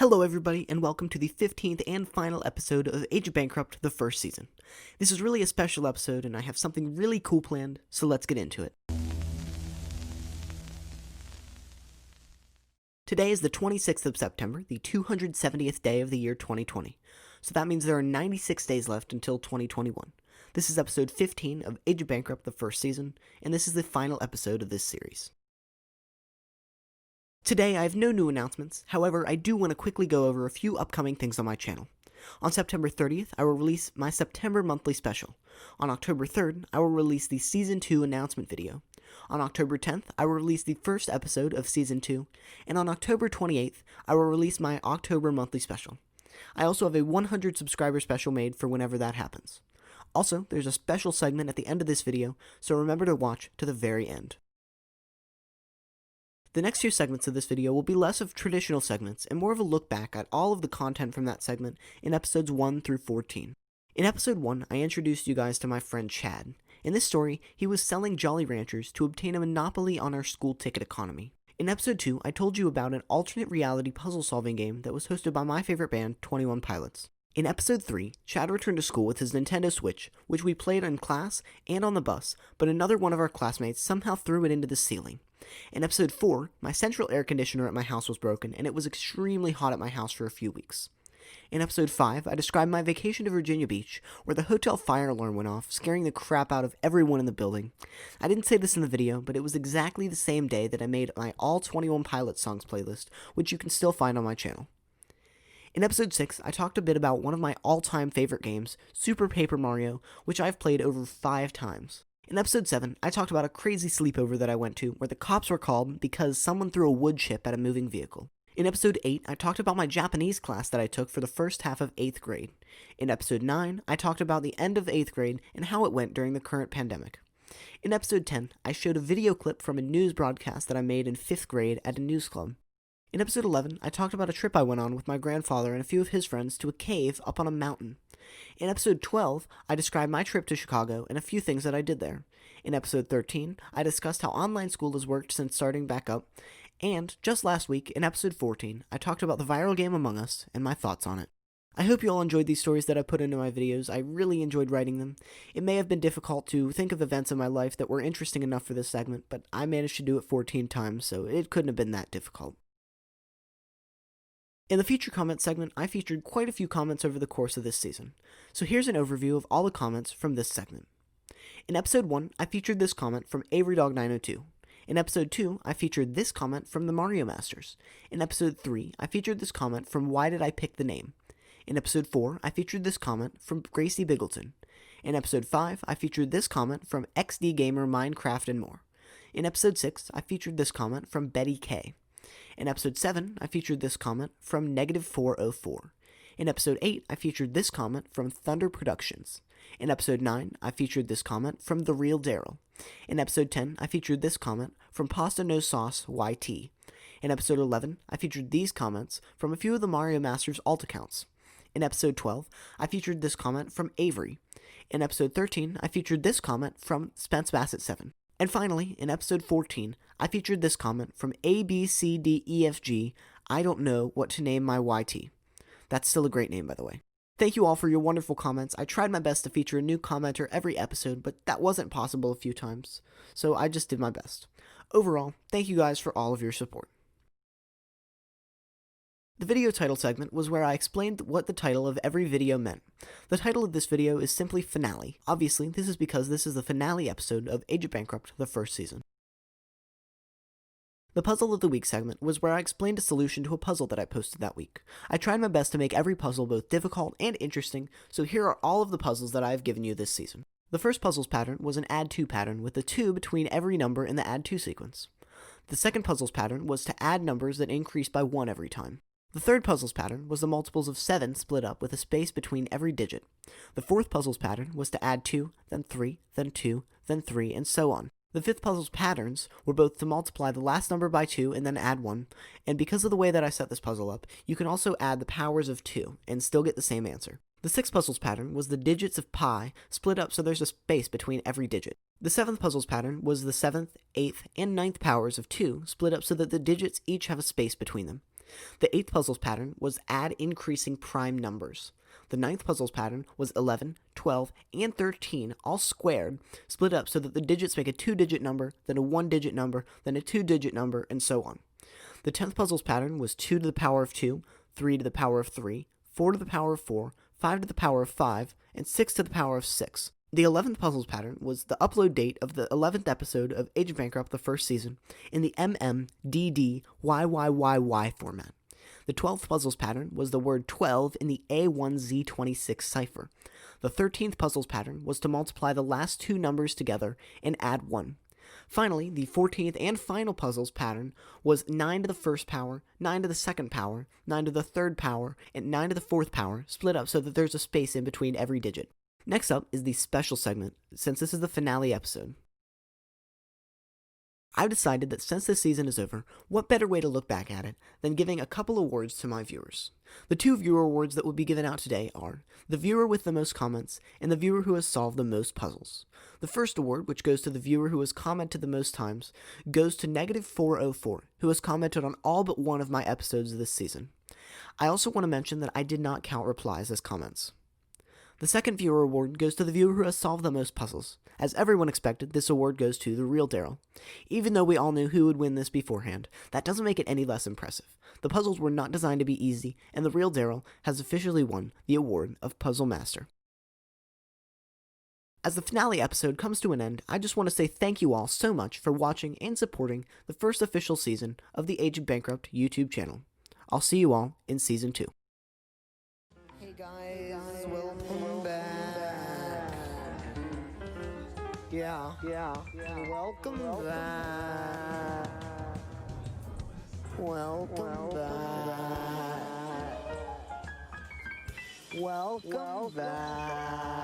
Hello everybody, and welcome to the 15th and final episode of AgentBankrupt, the first season. This is really a special episode, and I have something really cool planned, so let's get into it. Today is the 26th of September, the 270th day of the year 2020. So that means there are 96 days left until 2021. This is episode 15 of AgentBankrupt, the first season, and this is the final episode of this series. Today, I have no new announcements. However, I do want to quickly go over a few upcoming things on my channel. On September 30th, I will release my September monthly special. On October 3rd, I will release the Season 2 announcement video. On October 10th, I will release the first episode of Season 2. And on October 28th, I will release my October monthly special. I also have a 100 subscriber special made for whenever that happens. Also, there's a special segment at the end of this video, so remember to watch to the very end. The next few segments of this video will be less of traditional segments and more of a look back at all of the content from that segment in episodes 1 through 14. In episode 1, I introduced you guys to my friend Chad. In this story, he was selling Jolly Ranchers to obtain a monopoly on our school ticket economy. In episode 2, I told you about an alternate reality puzzle solving game that was hosted by my favorite band, 21 Pilots. In episode 3, Chad returned to school with his Nintendo Switch, which we played in class and on the bus, but another one of our classmates somehow threw it into the ceiling. In episode 4, my central air conditioner at my house was broken, and it was extremely hot at my house for a few weeks. In episode 5, I described my vacation to Virginia Beach, where the hotel fire alarm went off, scaring the crap out of everyone in the building. I didn't say this in the video, but it was exactly the same day that I made my all 21 Pilots songs playlist, which you can still find on my channel. In episode 6, I talked a bit about one of my all-time favorite games, Super Paper Mario, which I've played over 5 times. In episode 7, I talked about a crazy sleepover that I went to where the cops were called because someone threw a wood chip at a moving vehicle. In episode 8, I talked about my Japanese class that I took for the first half of 8th grade. In episode 9, I talked about the end of 8th grade and how it went during the current pandemic. In episode 10, I showed a video clip from a news broadcast that I made in 5th grade at a news club. In episode 11, I talked about a trip I went on with my grandfather and a few of his friends to a cave up on a mountain. In episode 12, I described my trip to Chicago and a few things that I did there. In episode 13, I discussed how online school has worked since starting back up. And just last week, in episode 14, I talked about the viral game Among Us and my thoughts on it. I hope you all enjoyed these stories that I put into my videos. I really enjoyed writing them. It may have been difficult to think of events in my life that were interesting enough for this segment, but I managed to do it 14 times, so it couldn't have been that difficult. In the feature comment segment, I featured quite a few comments over the course of this season. So here's an overview of all the comments from this segment. In episode 1, I featured this comment from AveryDog902. In episode 2, I featured this comment from the Mario Masters. In episode 3, I featured this comment from Why Did I Pick the Name? In episode 4, I featured this comment from Gracie Biggleton. In episode 5, I featured this comment from XD Gamer Minecraft and more. In episode 6, I featured this comment from Betty K. In episode 7, I featured this comment from Negative404. In episode 8, I featured this comment from Thunder Productions. In episode 9, I featured this comment from The Real Daryl. In episode 10, I featured this comment from Pasta No Sauce YT. In episode 11, I featured these comments from a few of the Mario Masters alt accounts. In episode 12, I featured this comment from Avery. In episode 13, I featured this comment from Spence Bassett 7. And finally, in episode 14, I featured this comment from ABCDEFG, I don't know what to name my YT. That's still a great name, by the way. Thank you all for your wonderful comments. I tried my best to feature a new commenter every episode, but that wasn't possible a few times, so I just did my best. Overall, thank you guys for all of your support. The video title segment was where I explained what the title of every video meant. The title of this video is simply Finale. Obviously, this is because this is the finale episode of AgentBankrupt, the first season. The Puzzle of the Week segment was where I explained a solution to a puzzle that I posted that week. I tried my best to make every puzzle both difficult and interesting, so here are all of the puzzles that I have given you this season. The first puzzles pattern was an add 2 pattern with a 2 between every number in the add 2 sequence. The second puzzles pattern was to add numbers that increase by 1 every time. The third puzzles pattern was the multiples of 7 split up with a space between every digit. The fourth puzzles pattern was to add 2, then 3, then 2, then 3, and so on. The fifth puzzle's patterns were both to multiply the last number by 2 and then add 1, and because of the way that I set this puzzle up, you can also add the powers of 2 and still get the same answer. The sixth puzzles pattern was the digits of pi split up so there's a space between every digit. The seventh puzzles pattern was the 7th, 8th, and 9th powers of 2 split up so that the digits each have a space between them. The 8th puzzles pattern was add increasing prime numbers. The 9th puzzles pattern was 11, 12, and 13 all squared, split up so that the digits make a 2-digit number, then a 1-digit number, then a 2-digit number, and so on. The 10th puzzles pattern was 2 to the power of 2, 3 to the power of 3, 4 to the power of 4, 5 to the power of 5, and 6 to the power of 6. The 11th puzzles pattern was the upload date of the 11th episode of Agent Bankrupt, the first season, in the MMDDYYYY format. The 12th puzzles pattern was the word 12 in the A1Z26 cipher. The 13th puzzles pattern was to multiply the last two numbers together and add 1. Finally, the 14th and final puzzles pattern was 9 to the first power, 9 to the second power, 9 to the third power, and 9 to the fourth power, split up so that there's a space in between every digit. Next up is the special segment, since this is the finale episode. I've decided that since this season is over, what better way to look back at it than giving a couple awards to my viewers. The 2 viewer awards that will be given out today are the viewer with the most comments and the viewer who has solved the most puzzles. The first award, which goes to the viewer who has commented the most times, goes to -404, who has commented on all but one of my episodes this season. I also want to mention that I did not count replies as comments. The second viewer award goes to the viewer who has solved the most puzzles. As everyone expected, this award goes to the real Daryl. Even though we all knew who would win this beforehand, that doesn't make it any less impressive. The puzzles were not designed to be easy, and the real Daryl has officially won the award of Puzzle Master. As the finale episode comes to an end, I just want to say thank you all so much for watching and supporting the first official season of the Agent Bankrupt YouTube channel. I'll see you all in Season 2. Hey guys, welcome back. Yeah, welcome back. Welcome back. Welcome back.